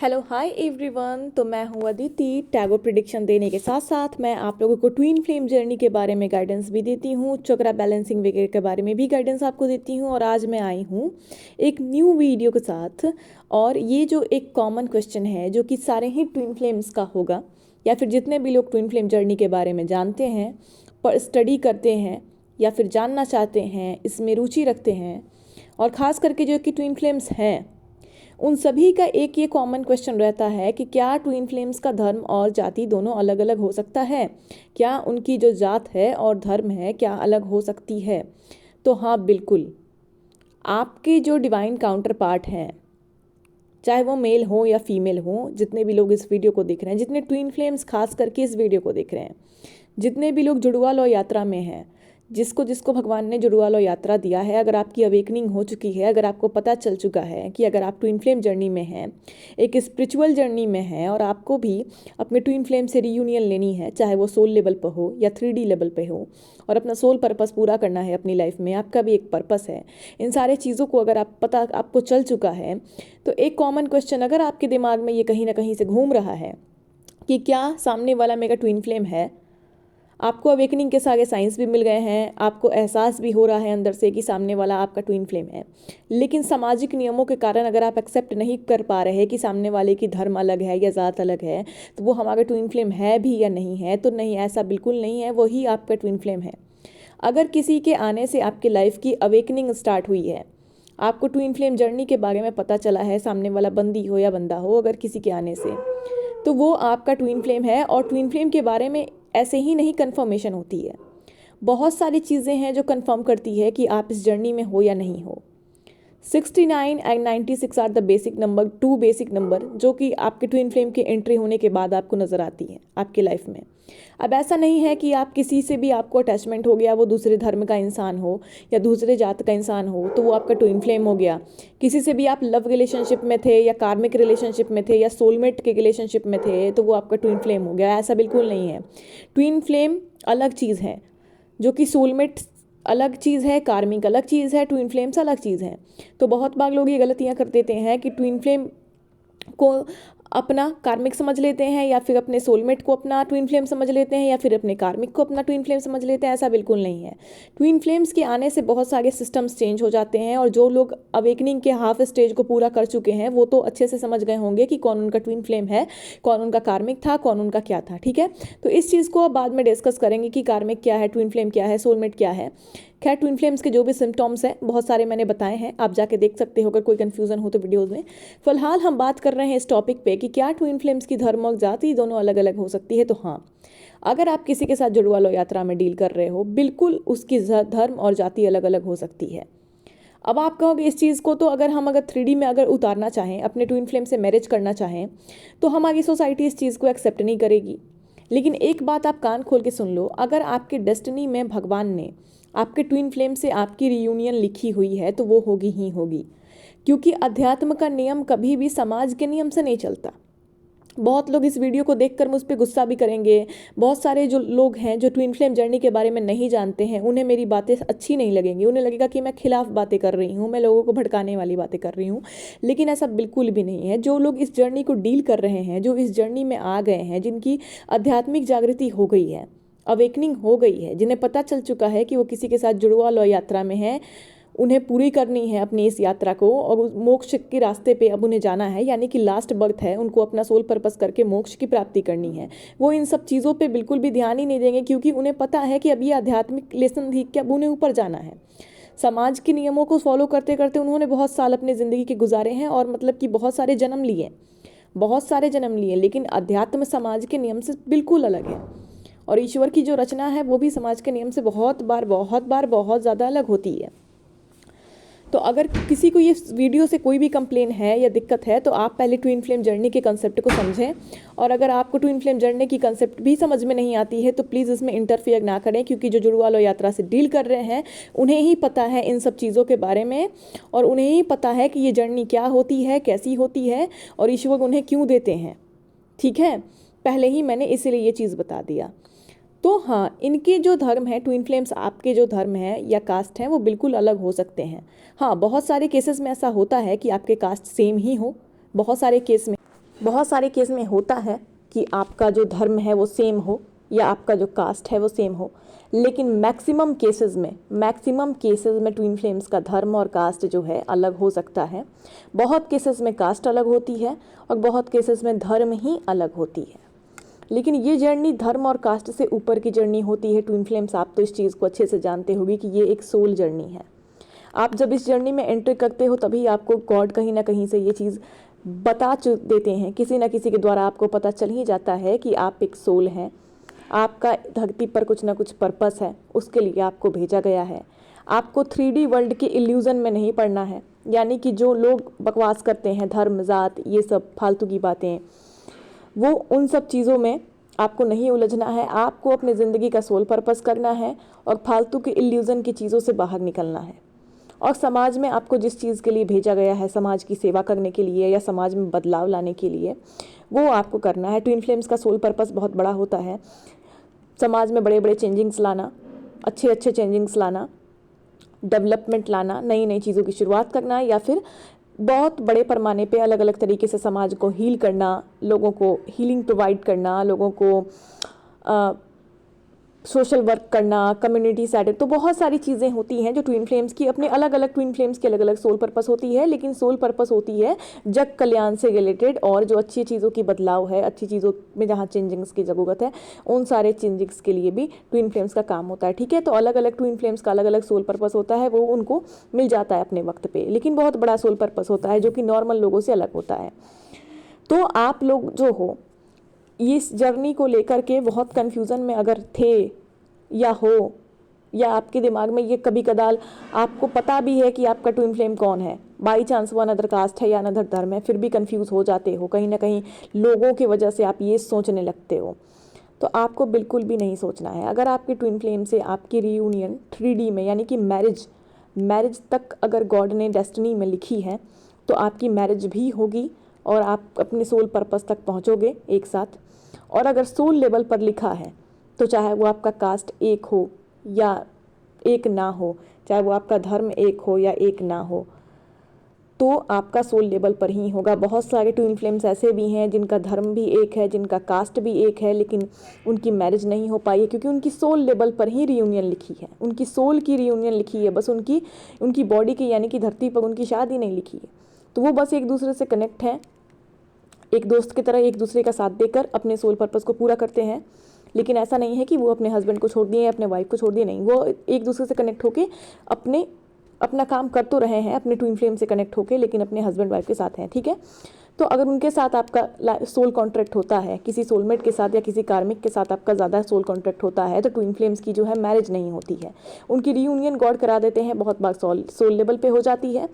Hello hi everyone. तो मैं हूँ अदिति। टैगोर प्रिडिक्शन देने के साथ साथ मैं आप लोगों को ट्विन फ्लेम जर्नी के बारे में गाइडेंस भी देती हूँ, चक्रा बैलेंसिंग वगैरह के बारे में भी गाइडेंस आपको देती हूँ। और आज मैं आई हूँ एक न्यू वीडियो के साथ। और ये जो एक कॉमन क्वेश्चन है जो कि सारे ही ट्विन फ्लेम्स का होगा, या फिर जितने भी लोग ट्विन फ्लेम जर्नी के बारे में जानते हैं, पर स्टडी करते हैं या फिर जानना चाहते हैं, इसमें रुचि रखते हैं, और ख़ास करके जो कि ट्विन फ्लेम्स हैं, उन सभी का एक ये कॉमन क्वेश्चन रहता है कि क्या ट्विन फ्लेम्स का धर्म और जाति दोनों अलग अलग हो सकता है? क्या उनकी जो जात है और धर्म है क्या अलग हो सकती है? तो हाँ, बिल्कुल। आपके जो डिवाइन काउंटर पार्ट हैं, चाहे वो मेल हो या फीमेल हो, जितने भी लोग इस वीडियो को देख रहे हैं, जितने ट्विन फ्लेम्स खास करके इस वीडियो को देख रहे हैं, जितने भी लोग जुड़वा लो यात्रा में हैं, जिसको जिसको भगवान ने जुड़वा लो यात्रा दिया है, अगर आपकी अवेकनिंग हो चुकी है, अगर आपको पता चल चुका है कि अगर आप ट्विन फ्लेम जर्नी में हैं, एक स्पिरिचुअल जर्नी में हैं, और आपको भी अपने ट्विन फ्लेम से रीयूनियन लेनी है, चाहे वो सोल लेवल पर हो या 3D लेवल पे हो, और अपना सोल पर्पस पूरा करना है अपनी लाइफ में, आपका भी एक पर्पस है, इन सारे चीज़ों को अगर आप पता आपको चल चुका है, तो एक कॉमन क्वेश्चन अगर आपके दिमाग में ये कहीं ना कहीं से घूम रहा है कि क्या सामने वाला मेरा ट्विन फ्लेम है, आपको अवेकनिंग के सारे साइंस भी मिल गए हैं, आपको एहसास भी हो रहा है अंदर से कि सामने वाला आपका ट्विन फ्लेम है, लेकिन सामाजिक नियमों के कारण अगर आप एक्सेप्ट नहीं कर पा रहे कि सामने वाले की धर्म अलग है या ज़ात अलग है, तो वो हमारा ट्विन फ्लेम है भी या नहीं है, तो नहीं, ऐसा बिल्कुल नहीं है, वही आपका ट्विन फ्लेम है। अगर किसी के आने से आपकी लाइफ की अवेकनिंग स्टार्ट हुई है, आपको ट्विन फ्लेम जर्नी के बारे में पता चला है, सामने वाला बंदी हो या बंदा हो, अगर किसी के आने से, तो वो आपका ट्विन फ्लेम है। और ट्विन फ्लेम के बारे में ऐसे ही नहीं कन्फर्मेशन होती है, बहुत सारी चीज़ें हैं जो कन्फर्म करती है कि आप इस जर्नी में हो या नहीं हो। 69 and 96 are the basic number, 2 basic number जो कि आपके ट्विन फ्लेम के एंट्री होने के बाद आपको नज़र आती है आपकी लाइफ में। अब ऐसा नहीं है कि आप किसी से भी आपको अटैचमेंट हो गया, वो दूसरे धर्म का इंसान हो या दूसरे जात का इंसान हो, तो वो आपका ट्विन फ्लेम हो गया। किसी से भी आप लव रिलेशनशिप में थे या कार्मिक रिलेशनशिप में थे या सोलमेट के रिलेशनशिप में थे, तो वो आपका ट्विन फ्लेम हो गया, ऐसा बिल्कुल नहीं है। ट्विन फ्लेम अलग चीज़ है, जो कि सोलमेट अलग चीज़ है, कार्मिक अलग चीज़ है, ट्विन फ्लेम्स अलग चीज़ है। तो बहुत बार लोग ये गलतियाँ कर देते हैं कि ट्विन फ्लेम को अपना कार्मिक समझ लेते हैं, या फिर अपने सोलमेट को अपना ट्विन फ्लेम समझ लेते हैं, या फिर अपने कार्मिक को अपना ट्विन फ्लेम समझ लेते हैं। ऐसा बिल्कुल नहीं है। ट्विन फ्लेम्स के आने से बहुत सारे सिस्टम्स चेंज हो जाते हैं, और जो लोग अवेकनिंग के हाफ स्टेज को पूरा कर चुके हैं वो तो अच्छे से समझ गए होंगे कि कौन उनका ट्विन फ्लेम है, कौन उनका कार्मिक था, कौन उनका क्या था। ठीक है, तो इस चीज़ को अब बाद में डिस्कस करेंगे कि कार्मिक क्या है, ट्विन फ्लेम क्या है, सोलमेट क्या है। खैर, ट्विन फ्लेम्स के जो भी सिम्टम्स हैं बहुत सारे मैंने बताए हैं, आप जाके देख सकते हो अगर कोई कन्फ्यूजन हो तो वीडियोज़ में। फिलहाल हम बात कर रहे हैं इस टॉपिक पे कि क्या ट्विन फ्लेम्स की धर्म और जाति दोनों अलग अलग हो सकती है। तो हाँ, अगर आप किसी के साथ जुड़वा लो यात्रा में डील कर रहे हो, बिल्कुल उसकी धर्म और जाति अलग अलग हो सकती है। अब आप कहोगे इस चीज़ को, तो अगर 3D में अगर उतारना चाहें, अपने ट्विन फ्लेम से मैरिज करना चाहें, तो हमारी सोसाइटी इस चीज़ को एक्सेप्ट नहीं करेगी। लेकिन एक बात आप कान खोल के सुन लो, अगर आपके डेस्टिनी में भगवान ने आपके ट्विन फ्लेम से आपकी रियूनियन लिखी हुई है, तो वो होगी ही होगी, क्योंकि अध्यात्म का नियम कभी भी समाज के नियम से नहीं चलता। बहुत लोग इस वीडियो को देखकर मुझ पर गुस्सा भी करेंगे। बहुत सारे जो लोग हैं जो ट्विन फ्लेम जर्नी के बारे में नहीं जानते हैं, उन्हें मेरी बातें अच्छी नहीं लगेंगी, उन्हें लगेगा कि मैं खिलाफ बातें कर रही हूँ, मैं लोगों को भड़काने वाली बातें कर रही हूँ। लेकिन ऐसा बिल्कुल भी नहीं है। जो लोग इस जर्नी को डील कर रहे हैं, जो इस जर्नी में आ गए हैं, जिनकी आध्यात्मिक जागृति हो गई है, अवेकनिंग हो गई है, जिन्हें पता चल चुका है कि वो किसी के साथ जुड़वा लो यात्रा में है, उन्हें पूरी करनी है अपनी इस यात्रा को, और उस मोक्ष के रास्ते पे अब उन्हें जाना है, यानी कि लास्ट बर्थ है, उनको अपना सोल पर्पस करके मोक्ष की प्राप्ति करनी है। वो इन सब चीज़ों पे बिल्कुल भी ध्यान ही नहीं देंगे, क्योंकि उन्हें पता है कि अब ये आध्यात्मिक लेसन सीख के अब उन्हें ऊपर जाना है। समाज के नियमों को फॉलो करते करते उन्होंने बहुत साल अपने ज़िंदगी के गुजारे हैं, और मतलब कि बहुत सारे जन्म लिए, बहुत सारे जन्म लिए, लेकिन अध्यात्म समाज के नियम से बिल्कुल अलग है। और ईश्वर की जो रचना है वो भी समाज के नियम से बहुत बार बहुत ज़्यादा अलग होती है। तो अगर किसी को ये वीडियो से कोई भी कंप्लेन है या दिक्कत है, तो आप पहले ट्विन फ्लेम जर्नी के कंसेप्ट को समझें। और अगर आपको ट्विन फ्लेम जर्नी की कंसेप्ट भी समझ में नहीं आती है, तो प्लीज़ इसमें इंटरफियर ना करें, क्योंकि जो जुड़वा लो यात्रा से डील कर रहे हैं उन्हें ही पता है इन सब चीज़ों के बारे में, और उन्हें ही पता है कि ये जर्नी क्या होती है, कैसी होती है, और ईश्वर उन्हें क्यों देते हैं। ठीक है, पहले ही मैंने इसीलिए ये चीज़ बता दिया। तो हाँ, इनके जो धर्म है, ट्विन फ्लेम्स आपके जो धर्म है या कास्ट हैं, वो बिल्कुल अलग हो सकते हैं। हाँ, बहुत सारे केसेस में ऐसा होता है कि आपके कास्ट सेम ही हो, बहुत सारे केस में बहुत सारे केस में होता है कि आपका जो धर्म है वो सेम हो या आपका जो कास्ट है वो सेम हो, लेकिन मैक्सिमम केसेस में ट्विन फ्लेम्स का धर्म और कास्ट जो है अलग हो सकता है। बहुत केसेस में कास्ट अलग होती है और बहुत केसेस में धर्म ही अलग होती है। लेकिन ये जर्नी धर्म और कास्ट से ऊपर की जर्नी होती है ट्विन फ्लेम्स। आप तो इस चीज़ को अच्छे से जानते होगी कि ये एक सोल जर्नी है। आप जब इस जर्नी में एंट्री करते हो तभी आपको गॉड कहीं ना कहीं से ये चीज़ बता देते हैं, किसी न किसी के द्वारा आपको पता चल ही जाता है कि आप एक सोल हैं, आपका धरती पर कुछ ना कुछ पर्पस है, उसके लिए आपको भेजा गया है। आपको 3D वर्ल्ड के इल्यूज़न में नहीं पड़ना है, यानी कि जो लोग बकवास करते हैं धर्म जात ये सब फालतू की बातें, वो उन सब चीज़ों में आपको नहीं उलझना है। आपको अपनी ज़िंदगी का सोल पर्पस करना है और फालतू के इल्यूज़न की चीज़ों से बाहर निकलना है। और समाज में आपको जिस चीज़ के लिए भेजा गया है, समाज की सेवा करने के लिए या समाज में बदलाव लाने के लिए, वो आपको करना है। ट्विन फ्लेम्स का सोल पर्पस बहुत बड़ा होता है, समाज में बड़े बड़े चेंजिंग्स लाना, अच्छे अच्छे चेंजिंग्स लाना, डेवलपमेंट लाना, नई नई चीज़ों की शुरुआत करना, या फिर बहुत बड़े पैमाने पे अलग अलग तरीके से समाज को हील करना, लोगों को हीलिंग प्रोवाइड करना, लोगों को सोशल वर्क करना, कम्युनिटी सेटअप। तो बहुत सारी चीज़ें होती हैं जो ट्विन फ्लेम्स की अपने अलग अलग ट्विन फ्लेम्स की अलग अलग सोल पर्पस होती है, लेकिन सोल पर्पस होती है जग कल्याण से रिलेटेड, और जो अच्छी चीज़ों की बदलाव है, अच्छी चीज़ों में जहाँ चेंजिंग्स की ज़रूरत है, उन सारे चेंजिंग्स के लिए भी ट्विन फ्लेम्स का काम होता है। ठीक है, तो अलग अलग ट्विन फ्लेम्स का अलग अलग सोल पर्पस होता है, वो उनको मिल जाता है अपने वक्त पर, लेकिन बहुत बड़ा सोल पर्पस होता है जो कि नॉर्मल लोगों से अलग होता है। तो आप लोग जो हो इस जर्नी को लेकर के बहुत कन्फ्यूज़न में अगर थे या हो, या आपके दिमाग में ये कभी कदाल आपको पता भी है कि आपका ट्विन फ्लेम कौन है, बाई चांस वो अनदर कास्ट है या अनदर धर्म है, फिर भी कंफ्यूज हो जाते हो कहीं ना कहीं लोगों की वजह से, आप ये सोचने लगते हो, तो आपको बिल्कुल भी नहीं सोचना है। अगर आपके ट्विन फ्लेम से आपकी रीयूनियन 3D में, यानी कि मैरिज तक अगर गॉड ने डेस्टिनी में लिखी है, तो आपकी मैरिज भी होगी और आप अपने सोल पर्पस तक पहुँचोगे एक साथ। और अगर सोल लेवल पर लिखा है, तो चाहे वो आपका कास्ट एक हो या एक ना हो, चाहे वो आपका धर्म एक हो या एक ना हो, तो आपका सोल लेवल पर ही होगा। बहुत सारे ट्विन फ्लेम्स ऐसे भी हैं जिनका धर्म भी एक है, जिनका कास्ट भी एक है, लेकिन उनकी मैरिज नहीं हो पाई है क्योंकि उनकी सोल लेवल पर ही रीयूनियन लिखी है, उनकी सोल की रीयूनियन लिखी है, बस उनकी बॉडी की यानी कि धरती पर उनकी शादी नहीं लिखी है। तो वो बस एक दूसरे से कनेक्ट हैं, एक दोस्त की तरह एक दूसरे का साथ देकर अपने सोल पर्पस को पूरा करते हैं। लेकिन ऐसा नहीं है कि वो अपने हस्बैंड को छोड़ दिए या अपने वाइफ को छोड़ दिए, नहीं, वो एक दूसरे से कनेक्ट होके अपना काम कर तो रहे हैं अपने ट्विन फ्लेम से कनेक्ट होके, लेकिन अपने हस्बैंड वाइफ के साथ हैं। ठीक है, तो अगर उनके साथ आपका सोल कॉन्ट्रैक्ट होता है, किसी सोलमेट के साथ या किसी कार्मिक के साथ आपका ज़्यादा सोल कॉन्ट्रैक्ट होता है, तो ट्विन फ्लेम्स की जो है मैरिज नहीं होती है, उनकी रीयूनियन गॉड करा देते हैं, बहुत बार सोल लेवल पे हो जाती है।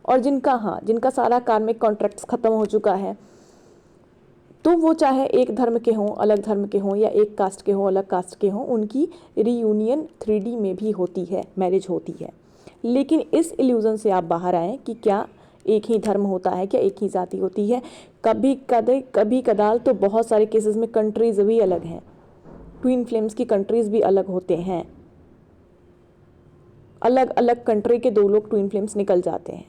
और जिनका सारा कार्मिक कॉन्ट्रैक्ट्स खत्म हो चुका है, तो वो चाहे एक धर्म के हों, अलग धर्म के हों, या एक कास्ट के हों, अलग कास्ट के हों, उनकी रीयूनियन 3D में भी होती है, मैरिज होती है। लेकिन इस इल्यूज़न से आप बाहर आएँ कि क्या एक ही धर्म होता है, क्या एक ही जाति होती है। कभी कदाल तो बहुत सारे केसेस में कंट्रीज़ भी अलग हैं, ट्विन फ्लेम्स की कंट्रीज़ भी अलग होते हैं, अलग अलग कंट्री के दो लोग ट्विन फ्लेम्स निकल जाते हैं,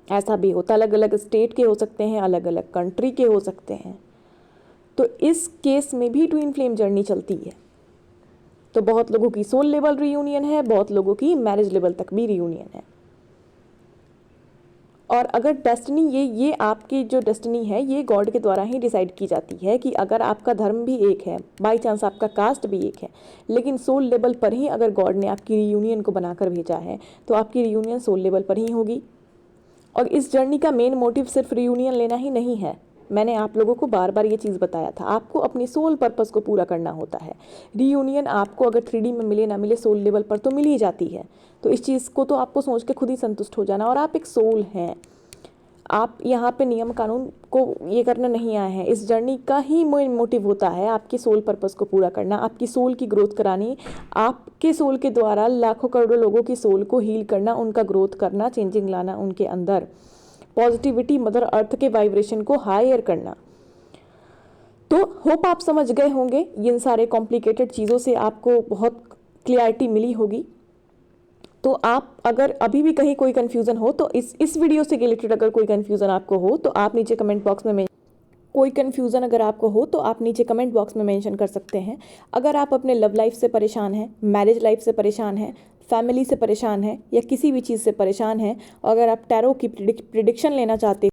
ऐसा भी होता है। अलग अलग स्टेट के हो सकते हैं, अलग अलग कंट्री के हो सकते हैं। तो इस केस में भी ट्विन फ्लेम जर्नी चलती है। तो बहुत लोगों की सोल लेवल रीयूनियन है, बहुत लोगों की मैरिज लेवल तक भी रीयूनियन है। और अगर डेस्टिनी ये आपकी जो डेस्टिनी है ये गॉड के द्वारा ही डिसाइड की जाती है कि अगर आपका धर्म भी एक है, बाई चांस आपका कास्ट भी एक है, लेकिन सोल लेवल पर ही अगर गॉड ने आपकी रीयूनियन को बनाकर भेजा है, तो आपकी रीयूनियन सोल लेवल पर ही होगी। और इस जर्नी का मेन मोटिव सिर्फ रीयूनियन लेना ही नहीं है। मैंने आप लोगों को बार बार ये चीज़ बताया था, आपको अपनी सोल पर्पस को पूरा करना होता है। रीयूनियन आपको अगर 3D में मिले ना मिले, सोल लेवल पर तो मिल ही जाती है। तो इस चीज़ को तो आपको सोच के खुद ही संतुष्ट हो जाना। और आप एक सोल हैं, आप यहाँ पे नियम कानून को ये करना नहीं आए हैं। इस जर्नी का ही मोटिव होता है आपकी सोल पर्पस को पूरा करना, आपकी सोल की ग्रोथ करानी, आपके सोल के द्वारा लाखों करोड़ों लोगों की सोल को हील करना, उनका ग्रोथ करना, चेंजिंग लाना उनके अंदर, पॉजिटिविटी, मदर अर्थ के वाइब्रेशन को हायर करना। तो होप आप समझ गए होंगे, इन सारे कॉम्प्लिकेटेड चीज़ों से आपको बहुत क्लियरिटी मिली होगी। तो आप अगर अभी भी कहीं कोई कन्फ्यूज़न हो, तो इस वीडियो से रिलेटेड अगर कोई कन्फ्यूज़न आपको हो, तो आप नीचे कमेंट बॉक्स में कोई कन्फ्यूज़न अगर आपको हो तो आप नीचे कमेंट बॉक्स में मेंशन कर सकते हैं। अगर आप अपने लव लाइफ से परेशान हैं, मैरिज लाइफ से परेशान हैं, फैमिली से परेशान हैं या किसी भी चीज़ से परेशान हैं, और अगर आप टैरो की प्रिडिक्शन लेना चाहते